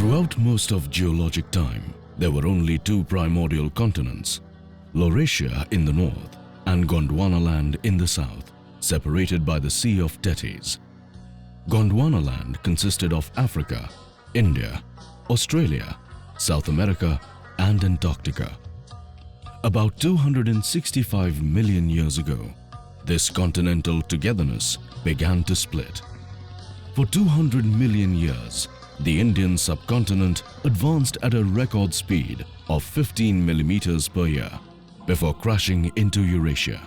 Throughout most of geologic time, there were only two primordial continents, Laurasia in the north and Gondwanaland in the south, separated by the Sea of Tethys. Gondwanaland consisted of Africa, India, Australia, South America and Antarctica. About 265 million years ago, this continental togetherness began to split. For 200 million years, the Indian subcontinent advanced at a record speed of 15 millimeters per year before crashing into Eurasia.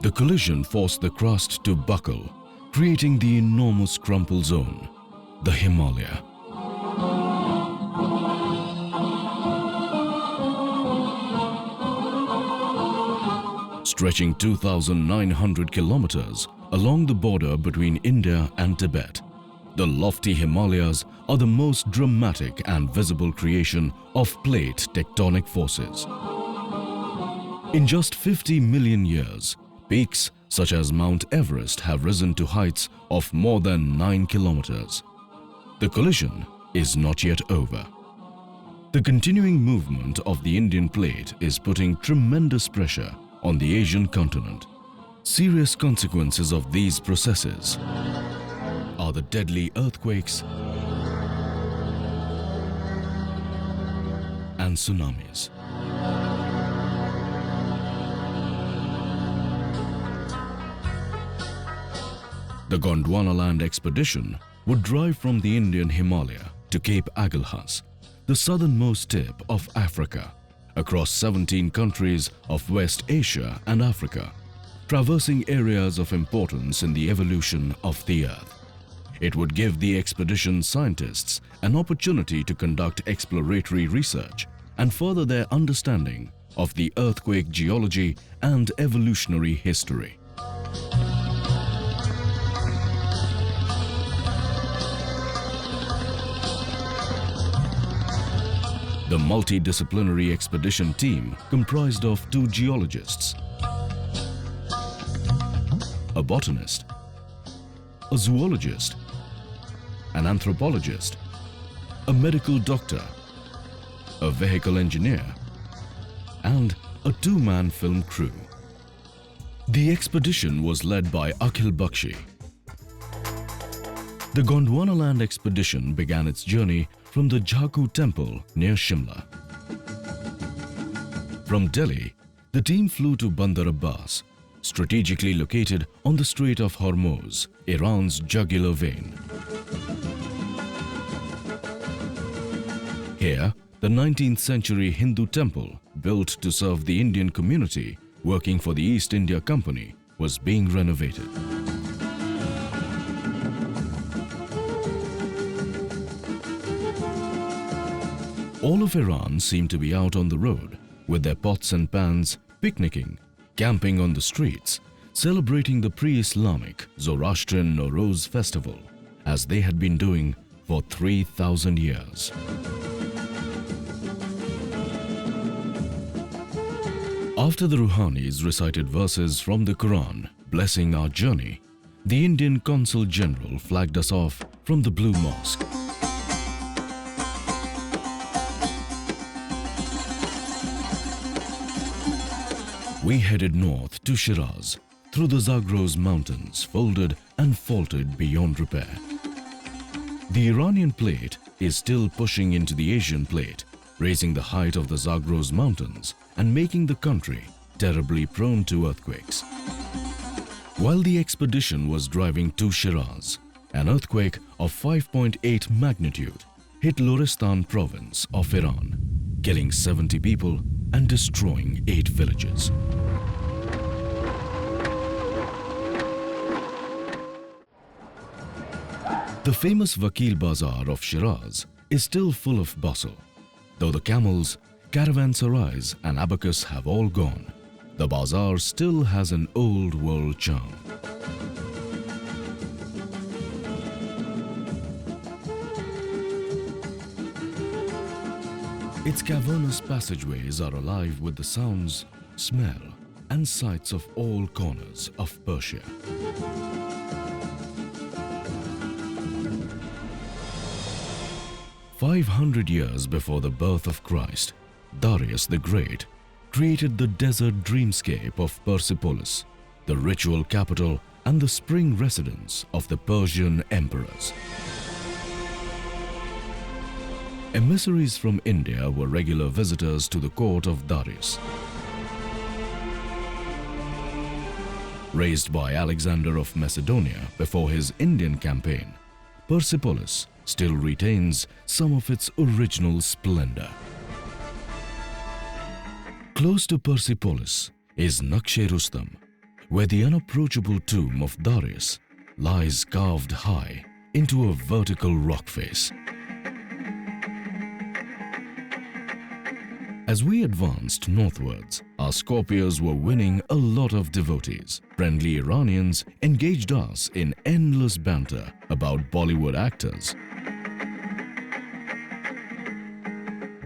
The collision forced the crust to buckle, creating the enormous crumple zone, the Himalaya. Stretching 2,900 kilometers along the border between India and Tibet, the lofty Himalayas are the most dramatic and visible creation of plate tectonic forces. In just 50 million years, peaks such as Mount Everest have risen to heights of more than 9 kilometers. The collision is not yet over. The continuing movement of the Indian plate is putting tremendous pressure on the Asian continent. Serious consequences of these processes are the deadly earthquakes and tsunamis. The Gondwanaland expedition would drive from the Indian Himalaya to Cape Agulhas, the southernmost tip of Africa, across 17 countries of West Asia and Africa, traversing areas of importance in the evolution of the Earth. It would give the expedition scientists an opportunity to conduct exploratory research and further their understanding of the earthquake geology and evolutionary history. The multidisciplinary expedition team comprised of 2 geologists, a botanist, a zoologist, an anthropologist, a medical doctor, a vehicle engineer, and a 2-man film crew. The expedition was led by Akhil Bakshi. The Gondwanaland expedition began its journey from the Jhaku temple near Shimla. From Delhi, the team flew to Bandar Abbas, strategically located on the Strait of Hormuz, Iran's jugular vein. Here, the 19th century Hindu temple, built to serve the Indian community working for the East India Company, was being renovated. All of Iran seemed to be out on the road with their pots and pans, picnicking, camping on the streets, celebrating the pre-Islamic Zoroastrian Nowruz festival as they had been doing for 3,000 years. After the Rouhanis recited verses from the Quran blessing our journey, the Indian Consul General flagged us off from the Blue Mosque. We headed north to Shiraz, through the Zagros mountains, folded and faulted beyond repair. The Iranian plate is still pushing into the Asian plate, raising the height of the Zagros mountains and making the country terribly prone to earthquakes. While the expedition was driving to Shiraz, an earthquake of 5.8 magnitude hit Lorestan province of Iran, killing 70 people and destroying 8 villages. The famous Vakil Bazaar of Shiraz is still full of bustle. Though the camels, caravanserais and abacus have all gone, the bazaar still has an old world charm. Its cavernous passageways are alive with the sounds, smell and sights of all corners of Persia. 500 years before the birth of Christ, Darius the Great created the desert dreamscape of Persepolis, the ritual capital and the spring residence of the Persian emperors. Emissaries from India were regular visitors to the court of Darius. Raised by Alexander of Macedonia before his Indian campaign, Persepolis still retains some of its original splendor. Close to Persepolis is Nakshe-Rustam, where the unapproachable tomb of Darius lies carved high into a vertical rock face. As we advanced northwards, our Scorpios were winning a lot of devotees. Friendly Iranians engaged us in endless banter about Bollywood actors.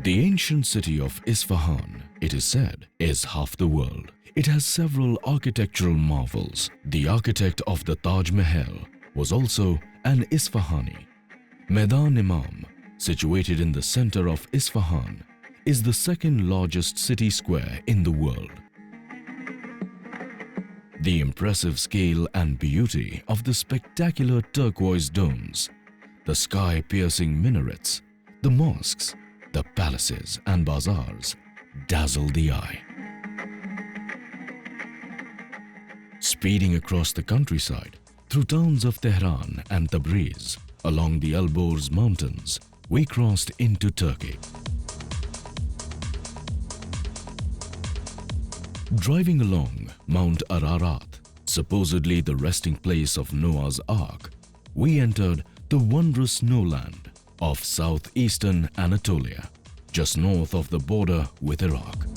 The ancient city of Isfahan, it is said, is half the world. It has several architectural marvels. The architect of the Taj Mahal was also an Isfahani. Maidan-e-Imam, situated in the center of Isfahan, is the second largest city square in the world. The impressive scale and beauty of the spectacular turquoise domes, the sky-piercing minarets, the mosques, the palaces and bazaars dazzle the eye. Speeding across the countryside, through towns of Tehran and Tabriz, along the Elborz Mountains, we crossed into Turkey. Driving along Mount Ararat, supposedly the resting place of Noah's Ark, we entered the wondrous snowland of southeastern Anatolia, just north of the border with Iraq.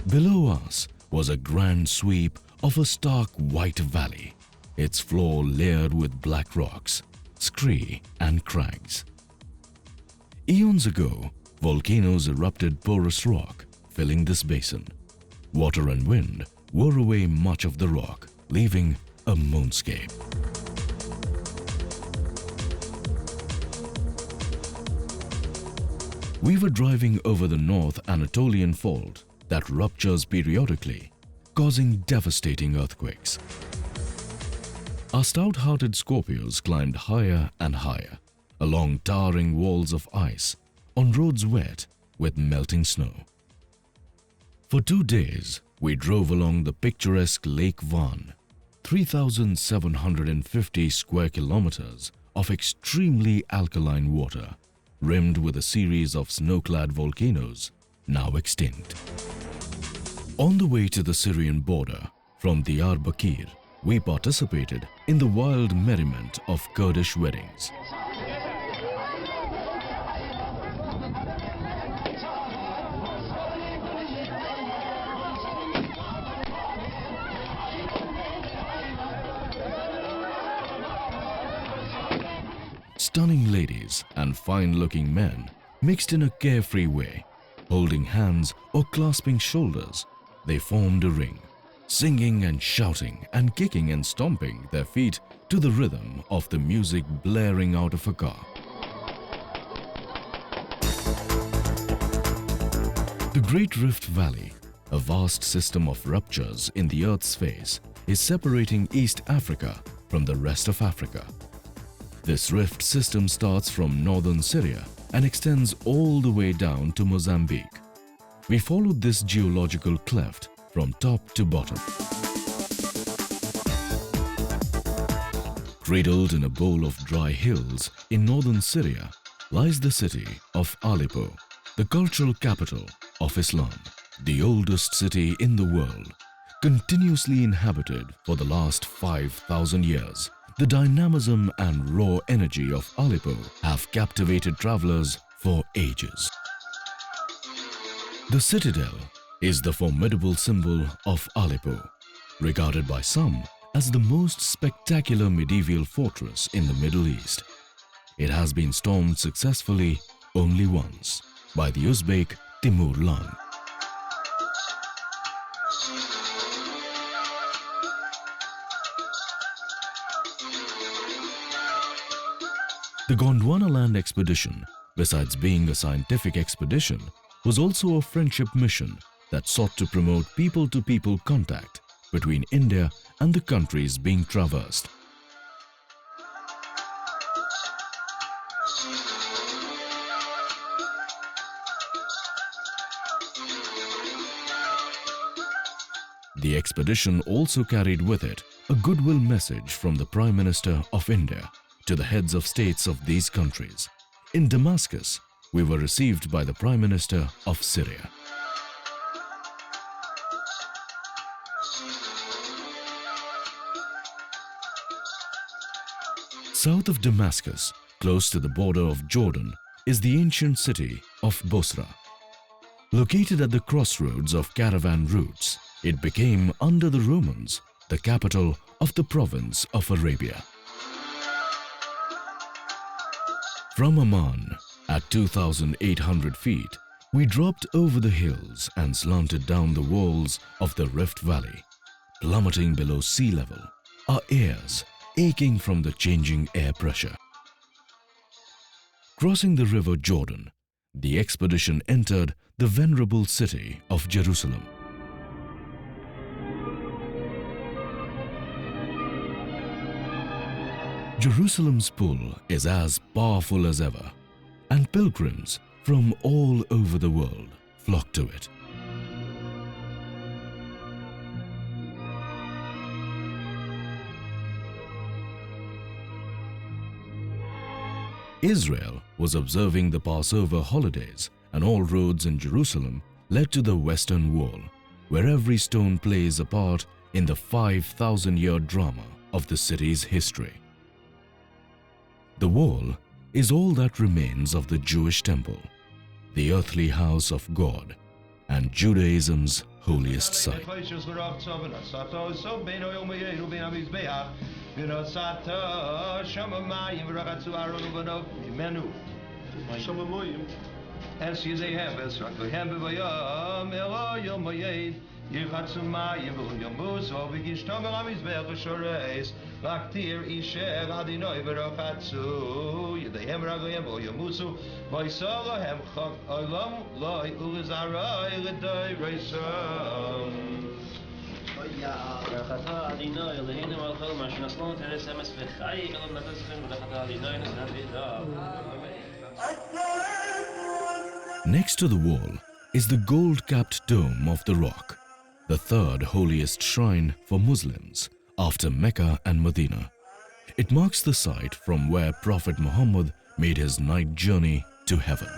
Below us was a grand sweep of a stark white valley, its floor layered with black rocks, scree and crags. Eons ago, volcanoes erupted porous rock, filling this basin. Water and wind wore away much of the rock, leaving a moonscape. We were driving over the North Anatolian fault that ruptures periodically, causing devastating earthquakes. Our stout-hearted Scorpios climbed higher and higher, along towering walls of ice, on roads wet with melting snow. For 2 days, we drove along the picturesque Lake Van, 3,750 square kilometers of extremely alkaline water, rimmed with a series of snow-clad volcanoes, now extinct. On the way to the Syrian border, from Diyarbakir, we participated in the wild merriment of Kurdish weddings. Stunning ladies and fine-looking men mixed in a carefree way, holding hands or clasping shoulders, they formed a ring, singing and shouting and kicking and stomping their feet to the rhythm of the music blaring out of a car. The Great Rift Valley, a vast system of ruptures in the Earth's face, is separating East Africa from the rest of Africa. This rift system starts from northern Syria and extends all the way down to Mozambique. We followed this geological cleft from top to bottom. Cradled in a bowl of dry hills in northern Syria lies the city of Aleppo, the cultural capital of Islam, the oldest city in the world, continuously inhabited for the last 5,000 years. The dynamism and raw energy of Aleppo have captivated travelers for ages. The citadel is the formidable symbol of Aleppo, regarded by some as the most spectacular medieval fortress in the Middle East. It has been stormed successfully only once by the Uzbek Timur Lenk. The Gondwanaland expedition besides being a scientific expedition, was also a friendship mission that sought to promote people-to-people contact between India and the countries being traversed. The expedition also carried with it a goodwill message from the Prime Minister of India to the heads of states of these countries. In Damascus, we were received by the Prime Minister of Syria. South of Damascus, close to the border of Jordan, is the ancient city of Bosra. Located at the crossroads of caravan routes, it became, under the Romans, the capital of the province of Arabia. From Amman, at 2,800 feet, we dropped over the hills and slanted down the walls of the Rift Valley, plummeting below sea level, our ears aching from the changing air pressure. Crossing the river Jordan, the expedition entered the venerable city of Jerusalem. Jerusalem's pull is as powerful as ever, and pilgrims from all over the world flock to it. Israel was observing the Passover holidays, and all roads in Jerusalem led to the Western Wall, where every stone plays a part in the 5,000-year drama of the city's history. The wall is all that remains of the Jewish temple, the earthly house of God, and Judaism's holiest site. Next to the wall is the gold-capped dome of the Rock, the third holiest shrine for Muslims after Mecca and Medina. It marks the site from where Prophet Muhammad made his night journey to heaven.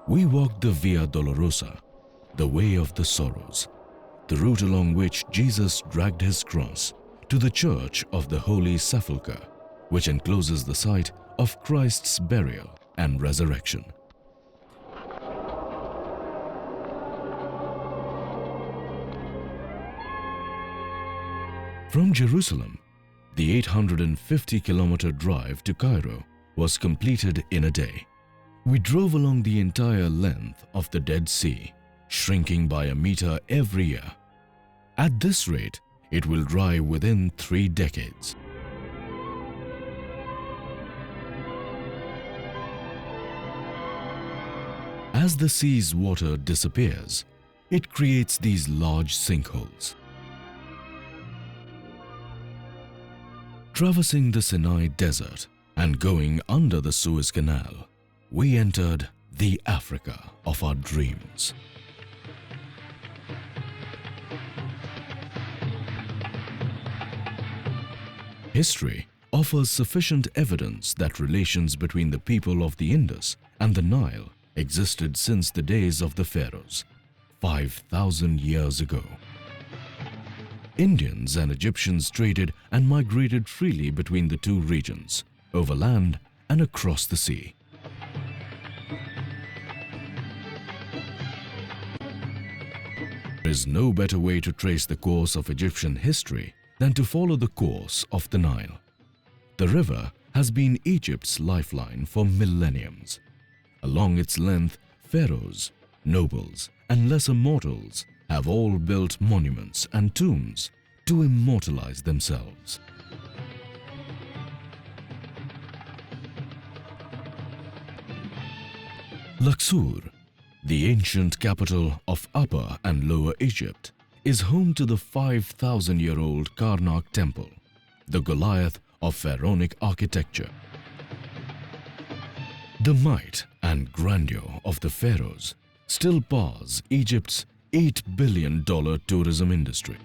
We walked the Via Dolorosa, the way of the sorrows, the route along which Jesus dragged his cross to the Church of the Holy Sepulchre, which encloses the site of Christ's burial and resurrection. From Jerusalem, the 850-kilometer drive to Cairo was completed in a day. We drove along the entire length of the Dead Sea, shrinking by a meter every year. At this rate, it will dry within 3 decades. As the sea's water disappears, it creates these large sinkholes. Traversing the Sinai Desert and going under the Suez Canal, we entered the Africa of our dreams. History offers sufficient evidence that relations between the people of the Indus and the Nile existed since the days of the pharaohs, 5,000 years ago. Indians and Egyptians traded and migrated freely between the two regions, over land and across the sea. There is no better way to trace the course of Egyptian history than to follow the course of the Nile. The river has been Egypt's lifeline for millenniums. Along its length, pharaohs, nobles, and lesser mortals have all built monuments and tombs to immortalize themselves. Luxor, the ancient capital of Upper and Lower Egypt, is home to the 5,000-year-old Karnak temple, the Goliath of pharaonic architecture. The might and grandeur of the pharaohs still powers Egypt's $8 billion tourism industry.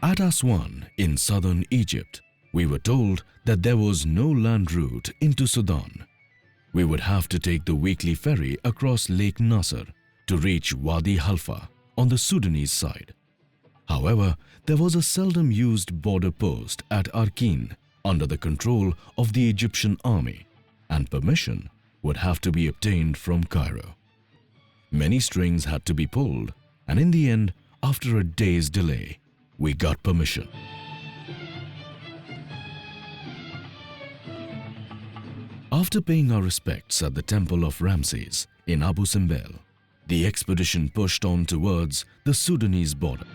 At Aswan in southern Egypt, we were told that there was no land route into Sudan. We would have to take the weekly ferry across Lake Nasser to reach Wadi Halfa on the Sudanese side. However, there was a seldom used border post at Arkin under the control of the Egyptian army, and permission would have to be obtained from Cairo. Many strings had to be pulled, and in the end, after a day's delay, we got permission. After paying our respects at the temple of Ramses in Abu Simbel, the expedition pushed on towards the Sudanese border.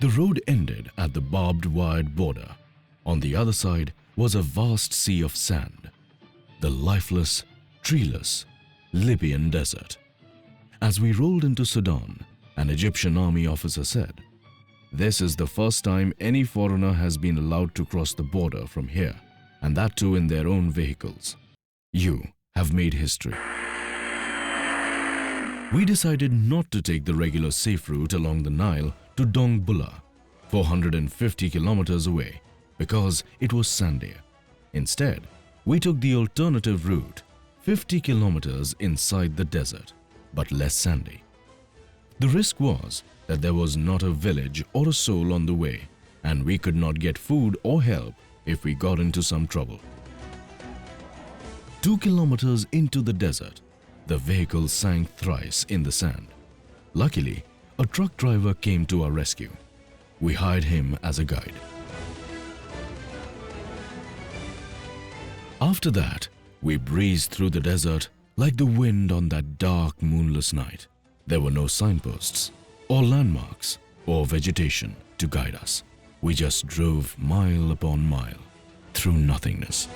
The road ended at the barbed wired border. On the other side was a vast sea of sand, the lifeless, treeless Libyan desert. As we rolled into Sudan, an Egyptian army officer said, "This is the first time any foreigner has been allowed to cross the border from here, and that too in their own vehicles. You have made history." We decided not to take the regular safe route along the Nile to Dongbula, 450 kilometers away, because it was sandier. Instead, we took the alternative route, 50 kilometers inside the desert, but less sandy. The risk was that there was not a village or a soul on the way, and we could not get food or help if we got into some trouble. 2 kilometers into the desert, the vehicle sank thrice in the sand. Luckily, a truck driver came to our rescue. We hired him as a guide. After that, we breezed through the desert like the wind on that dark, moonless night. There were no signposts, or landmarks, or vegetation to guide us. We just drove mile upon mile through nothingness.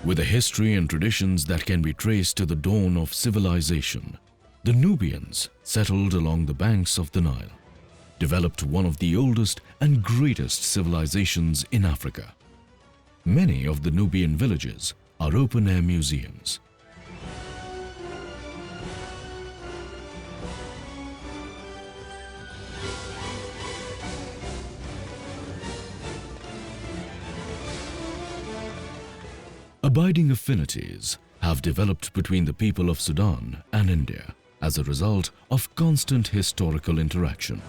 With a history and traditions that can be traced to the dawn of civilization, the Nubians settled along the banks of the Nile, developed one of the oldest and greatest civilizations in Africa. Many of the Nubian villages are open-air museums. Abiding affinities have developed between the people of Sudan and India as a result of constant historical interaction.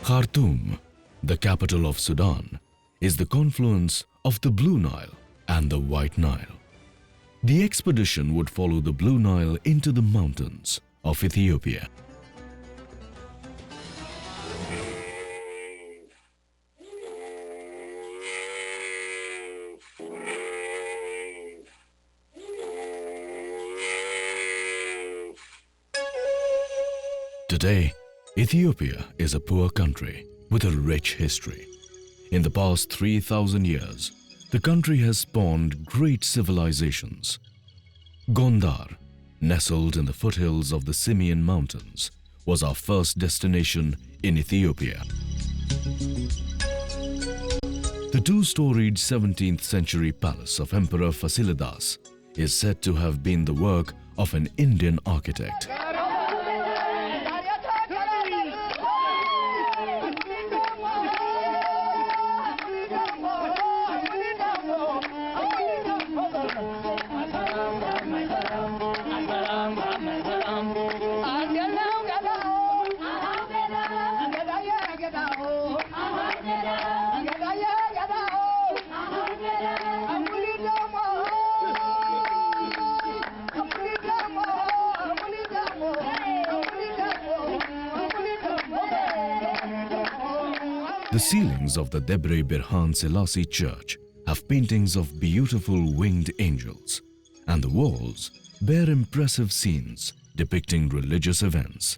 Khartoum, the capital of Sudan, is the confluence of the Blue Nile and the White Nile. The expedition would follow the Blue Nile into the mountains of Ethiopia. Today, Ethiopia is a poor country with a rich history. In the past 3,000 years, the country has spawned great civilizations. Gondar, nestled in the foothills of the Simeon Mountains, was our first destination in Ethiopia. The two-storied 17th century palace of Emperor Fasilidas is said to have been the work of an Indian architect. The ceilings of the Debre Birhan Selassie Church have paintings of beautiful winged angels, and the walls bear impressive scenes depicting religious events.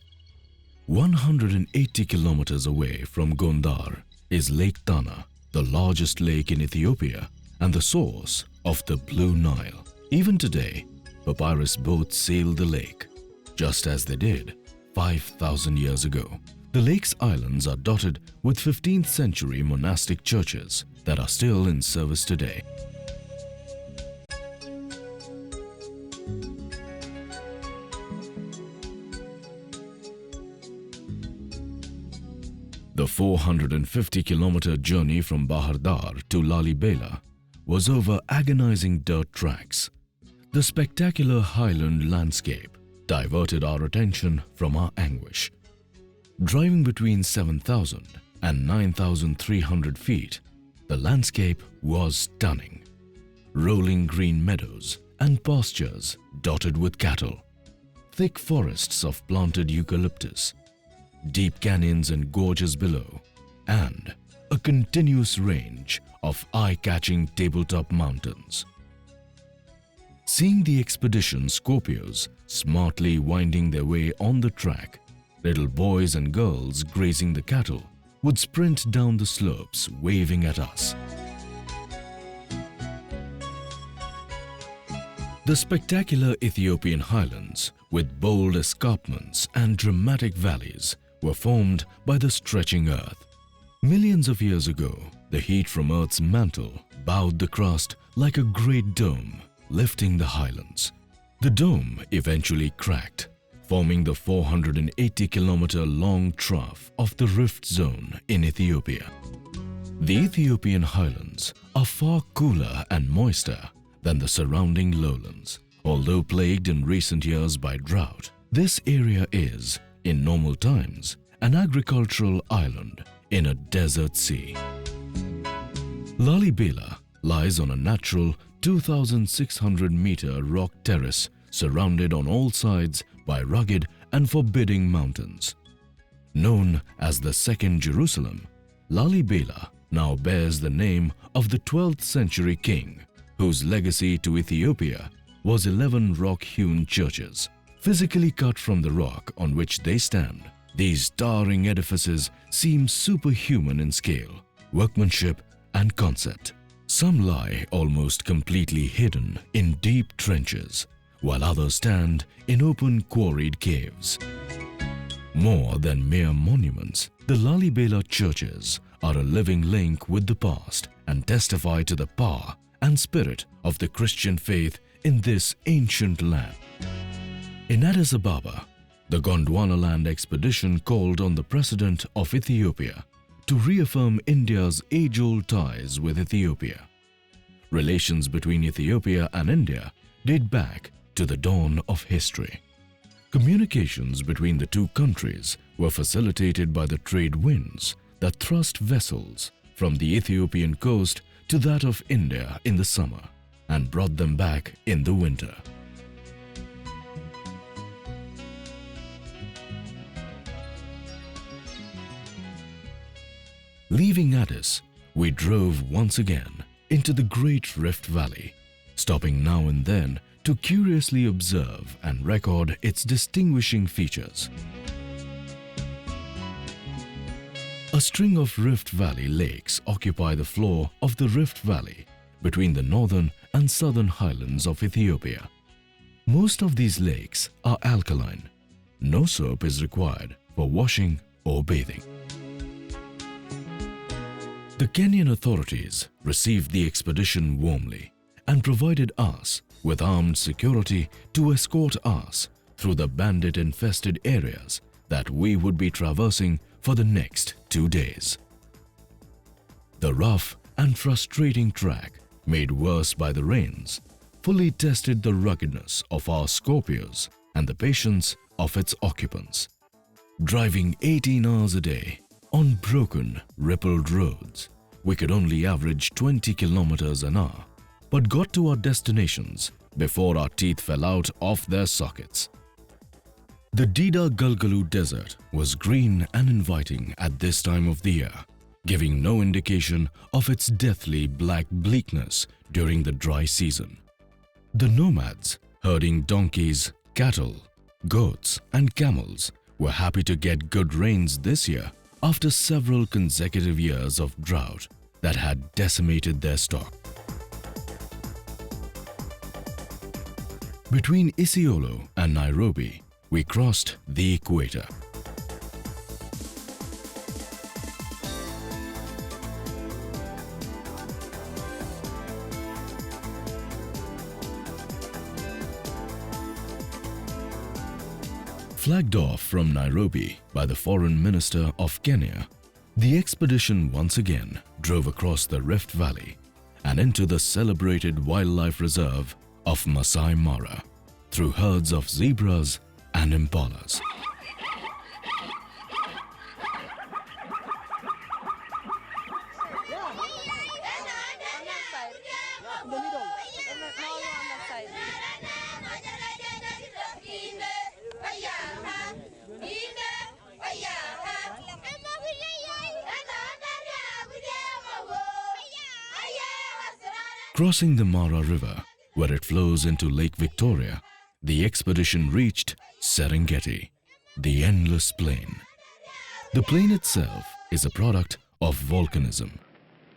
180 kilometers away from Gondar is Lake Tana, the largest lake in Ethiopia and the source of the Blue Nile. Even today, papyrus boats sail the lake, just as they did 5,000 years ago. The lake's islands are dotted with 15th century monastic churches that are still in service today. The 450-kilometer journey from Bahar Dar to Lalibela was over agonizing dirt tracks. The spectacular highland landscape diverted our attention from our anguish. Driving between 7,000 and 9,300 feet, the landscape was stunning. Rolling green meadows and pastures dotted with cattle, thick forests of planted eucalyptus, deep canyons and gorges below, and a continuous range of eye-catching tabletop mountains. Seeing the expedition Scorpios smartly winding their way on the track, little boys and girls grazing the cattle would sprint down the slopes waving at us. The spectacular Ethiopian highlands, with bold escarpments and dramatic valleys, were formed by the stretching earth. Millions of years ago, the heat from Earth's mantle bowed the crust like a great dome, lifting the highlands. The dome eventually cracked, forming the 480-kilometer-long trough of the Rift Zone in Ethiopia. The Ethiopian highlands are far cooler and moister than the surrounding lowlands. Although plagued in recent years by drought, this area is, in normal times, an agricultural island in a desert sea. Lalibela lies on a natural 2,600-meter rock terrace surrounded on all sides by rugged and forbidding mountains. Known as the Second Jerusalem, Lalibela now bears the name of the 12th century king, whose legacy to Ethiopia was 11 rock-hewn churches. Physically cut from the rock on which they stand, these towering edifices seem superhuman in scale, workmanship, and concept. Some lie almost completely hidden in deep trenches, while others stand in open quarried caves. More than mere monuments, the Lalibela churches are a living link with the past and testify to the power and spirit of the Christian faith in this ancient land. In Addis Ababa, the Gondwanaland expedition called on the President of Ethiopia to reaffirm India's age-old ties with Ethiopia. Relations between Ethiopia and India date back to the dawn of history. Communications between the two countries were facilitated by the trade winds that thrust vessels from the Ethiopian coast to that of India in the summer and brought them back in the winter. Leaving Addis, we drove once again into the Great Rift Valley, stopping now and then to curiously observe and record its distinguishing features. A string of Rift Valley lakes occupy the floor of the Rift Valley between the northern and southern highlands of Ethiopia. Most of these lakes are alkaline. No soap is required for washing or bathing. The Kenyan authorities received the expedition warmly and provided us with armed security to escort us through the bandit-infested areas that we would be traversing for the next 2 days. The rough and frustrating track, made worse by the rains, fully tested the ruggedness of our Scorpios and the patience of its occupants. Driving 18 hours a day on broken, rippled roads, we could only average 20 kilometers an hour, but got to our destinations before our teeth fell out of their sockets. The Dida Galgalu Desert was green and inviting at this time of the year. giving no indication of its deathly black bleakness during the dry season. The nomads, herding donkeys, cattle, goats and camels, were happy to get good rains this year after several consecutive years of drought that had decimated their stock. Between Isiolo and Nairobi, we crossed the equator. Flagged off from Nairobi by the Foreign Minister of Kenya, the expedition once again drove across the Rift Valley and into the celebrated wildlife reserve of Masai Mara through herds of zebras and impalas. Crossing the Mara River, where it flows into Lake Victoria, the expedition reached Serengeti, the endless plain. The plain itself is a product of volcanism.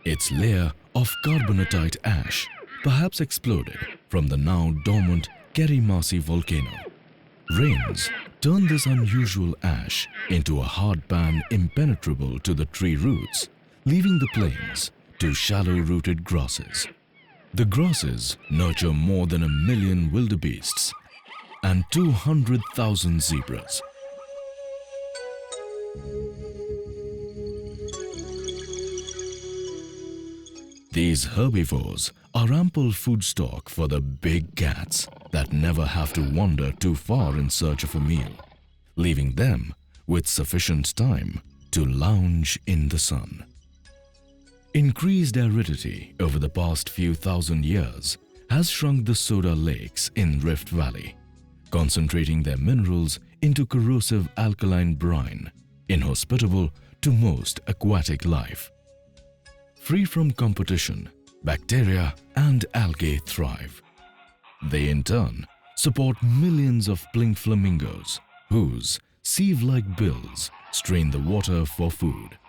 Its layer of carbonatite ash perhaps exploded from the now dormant Kerimasi volcano. Rains turn this unusual ash into a hard pan impenetrable to the tree roots, leaving the plains to shallow-rooted grasses. The grasses nurture more than 1 million wildebeests and 200,000 zebras. These herbivores are ample food stock for the big cats that never have to wander too far in search of a meal, leaving them with sufficient time to lounge in the sun. Increased aridity over the past few thousand years has shrunk the soda lakes in Rift Valley, concentrating their minerals into corrosive alkaline brine, inhospitable to most aquatic life. Free from competition, bacteria and algae thrive. They in turn support millions of pink flamingos whose sieve-like bills strain the water for food.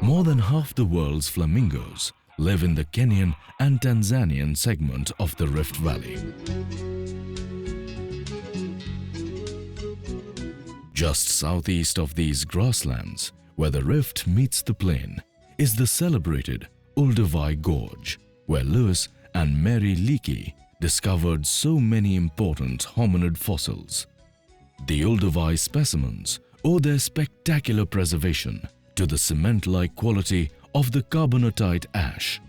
More than half the world's flamingos live in the Kenyan and Tanzanian segment of the Rift Valley. Just southeast of these grasslands, where the rift meets the plain, is the celebrated Olduvai Gorge, where Lewis and Mary Leakey discovered so many important hominid fossils. The Olduvai specimens owe their spectacular preservation to the cement-like quality of the carbonatite ash.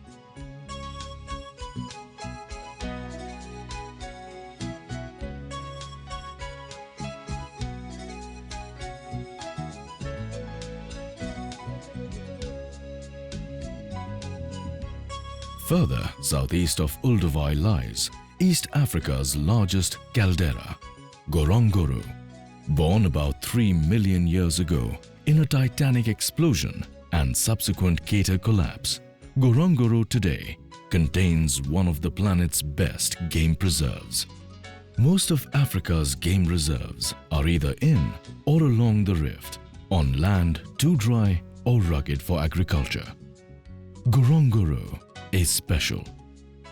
Further southeast of Olduvai lies East Africa's largest caldera, Ngorongoro. Born about 3 million years ago in a titanic explosion and subsequent crater collapse, Ngorongoro today contains one of the planet's best game preserves. Most of Africa's game reserves are either in or along the rift, on land too dry or rugged for agriculture. Ngorongoro is special.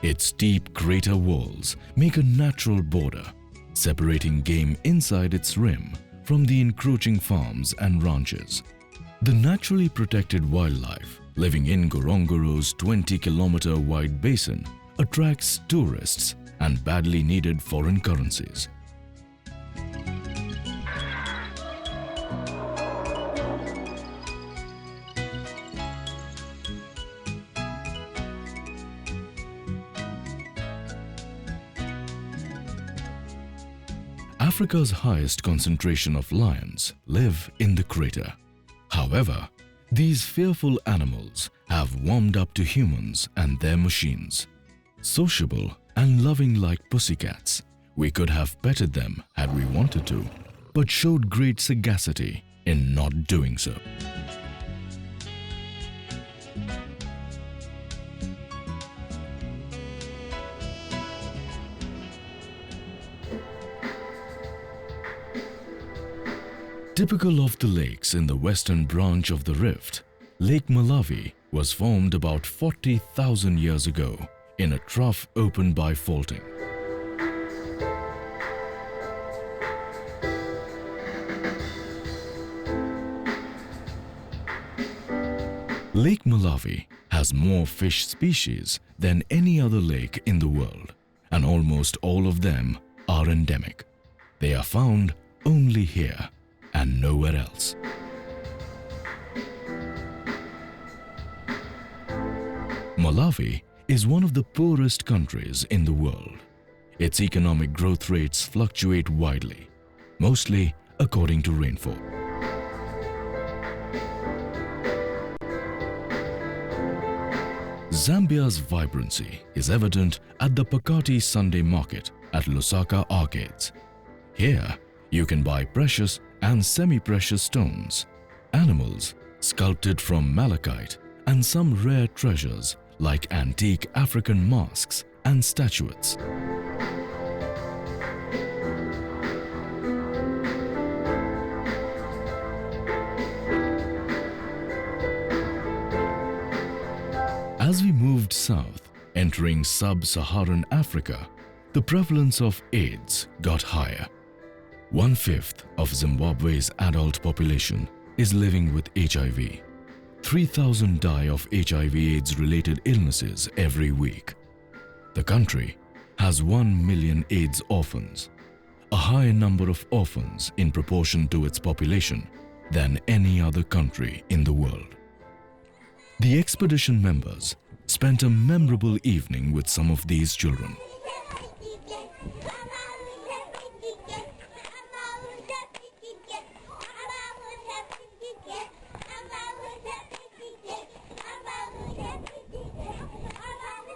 Its deep crater walls make a natural border, separating game inside its rim from the encroaching farms and ranches. The naturally protected wildlife living in Ngorongoro's 20-kilometer wide basin attracts tourists and badly needed foreign currencies. Africa's highest concentration of lions live in the crater. However, these fearful animals have warmed up to humans and their machines. Sociable and loving like pussycats, We could have petted them had we wanted to, but showed great sagacity in not doing so. Typical of the lakes in the western branch of the rift, Lake Malawi was formed about 40,000 years ago in a trough opened by faulting. Lake Malawi has more fish species than any other lake in the world, and almost all of them are endemic. They are found only here and nowhere else. Malawi is one of the poorest countries in the world. Its economic growth rates fluctuate widely, mostly according to rainfall. Zambia's vibrancy is evident at the Pakati Sunday Market at Lusaka Arcades. Here, you can buy precious and semi-precious stones, animals sculpted from malachite, and some rare treasures like antique African masks and statuettes. As we moved south, entering sub-Saharan Africa, the prevalence of AIDS got higher. 1/5 of Zimbabwe's adult population is living with HIV. 3,000 die of HIV/AIDS related illnesses every week. The country has 1 million AIDS orphans, a higher number of orphans in proportion to its population than any other country in the world. The expedition members spent a memorable evening with some of these children.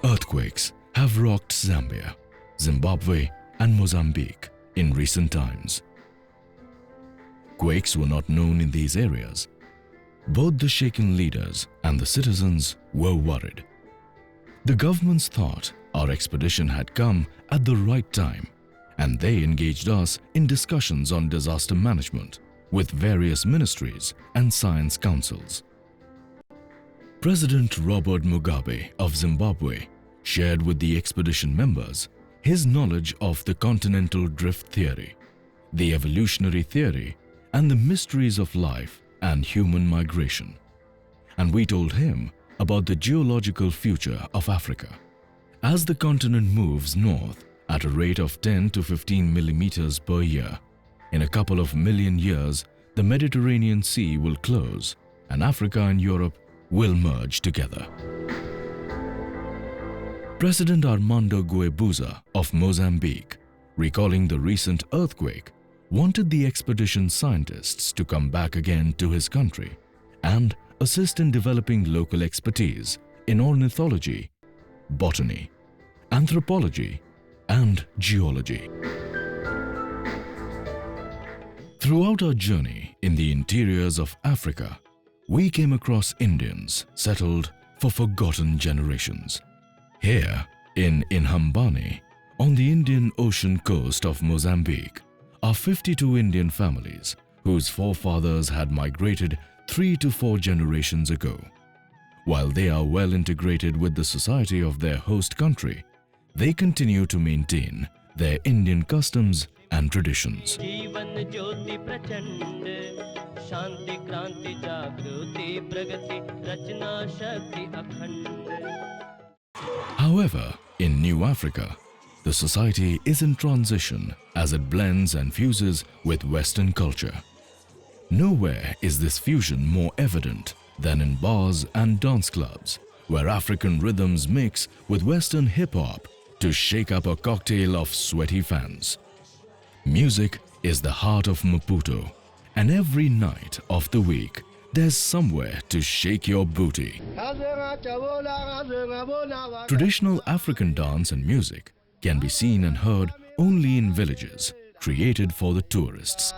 Earthquakes have rocked Zambia, Zimbabwe, and Mozambique in recent times. Quakes were not known in these areas. Both the shaken leaders and the citizens were worried. The governments thought our expedition had come at the right time, and they engaged us in discussions on disaster management with various ministries and science councils. President Robert Mugabe of Zimbabwe shared with the expedition members his knowledge of the continental drift theory, the evolutionary theory, and the mysteries of life and human migration. And we told him about the geological future of Africa. As the continent moves north at a rate of 10 to 15 millimeters per year, in a couple of million years, the Mediterranean Sea will close and Africa and Europe will merge together. President Armando Guebuza of Mozambique, recalling the recent earthquake, wanted the expedition scientists to come back again to his country and assist in developing local expertise in ornithology, botany, anthropology, and geology. Throughout our journey in the interiors of Africa, we came across Indians settled for forgotten generations. Here, in Inhambane, on the Indian Ocean coast of Mozambique, are 52 Indian families whose forefathers had migrated 3 to 4 generations ago. While they are well integrated with the society of their host country, they continue to maintain their Indian customs and traditions. However, in New Africa, the society is in transition as it blends and fuses with Western culture. Nowhere is this fusion more evident than in bars and dance clubs, where African rhythms mix with Western hip-hop to shake up a cocktail of sweaty fans. Music is the heart of Maputo, and every night of the week, there's somewhere to shake your booty. Traditional African dance and music can be seen and heard only in villages created for the tourists.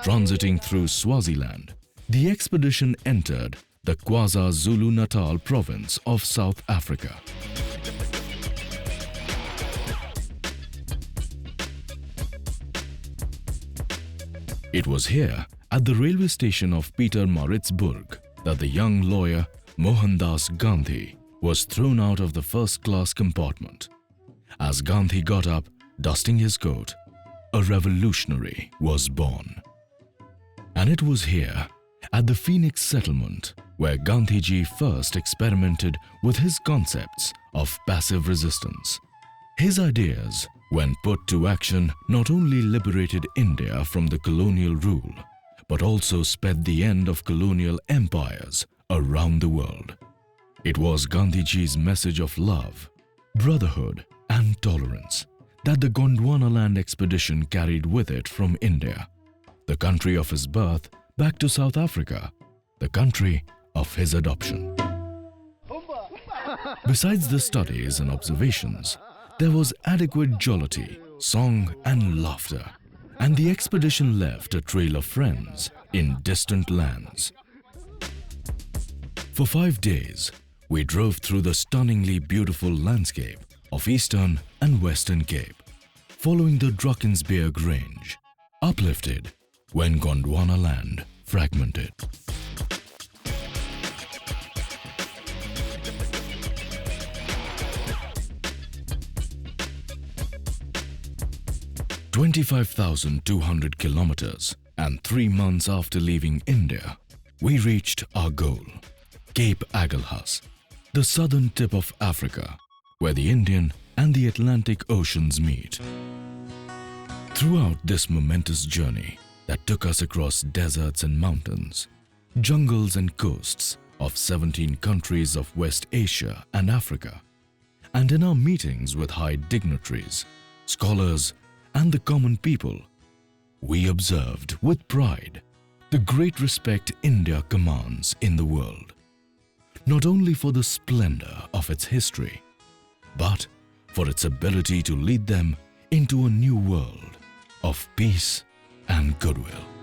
Transiting through Swaziland, the expedition entered the KwaZulu-Natal province of South Africa. It was here, at the railway station of Pietermaritzburg, that the young lawyer Mohandas Gandhi was thrown out of the first-class compartment. As Gandhi got up, dusting his coat, a revolutionary was born. And it was here, at the Phoenix settlement, where Gandhiji first experimented with his concepts of passive resistance. His ideas, when put to action, not only liberated India from the colonial rule, but also sped the end of colonial empires around the world. It was Gandhiji's message of love, brotherhood, and tolerance that the Gondwanaland expedition carried with it from India, the country of his birth, back to South Africa, the country of his adoption. Besides the studies and observations, there was adequate jollity, song and laughter, and the expedition left a trail of friends in distant lands. For 5 days, we drove through the stunningly beautiful landscape of Eastern and Western Cape, following the Drakensberg Range, uplifted when Gondwanaland fragmented. "25,200 kilometers, and 3 months after leaving India, we reached our goal, Cape Agulhas, the southern tip of Africa, where the Indian and the Atlantic Oceans meet. Throughout this momentous journey that took us across deserts and mountains, jungles and coasts of 17 countries of West Asia and Africa, and in our meetings with high dignitaries, scholars, and the common people, we observed with pride the great respect India commands in the world, not only for the splendor of its history, but for its ability to lead them into a new world of peace and goodwill."